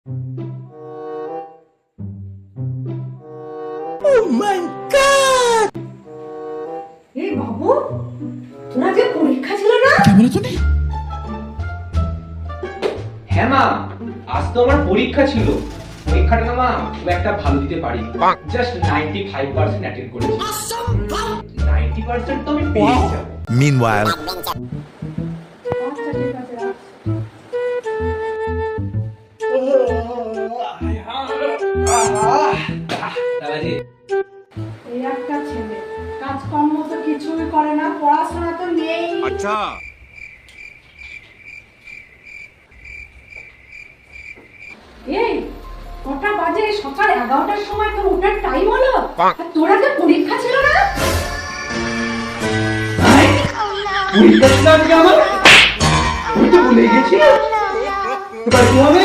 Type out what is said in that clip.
Oh my God! এই বাবু, তোর আজকে পরীক্ষা ছিল না? হ্যাঁ মা, আজ তো আমার পরীক্ষা ছিল। পরীক্ষাটা না মা খুব একটা ভালো দিতে পারিনি, জাস্ট 95% অ্যাটেন্ড করেছি। 90% তো আমি পেয়ে যাব। Meanwhile, আচ্ছা ঠিক আছে, রাখ। দাদাজি, এই একটা ছেলে কাজকর্ম তো কিছুই করে না, পড়াশোনা তো নেই। अच्छा এই কটা বাজে? সকাল 11টার সময় তোর ওঠার টাইম হলো, আর তোর আজকে পরীক্ষা ছিল না? পরীক্ষা ছিল আজকে আমার? আমি তো ভুলে গেছি। এবার কি হবে?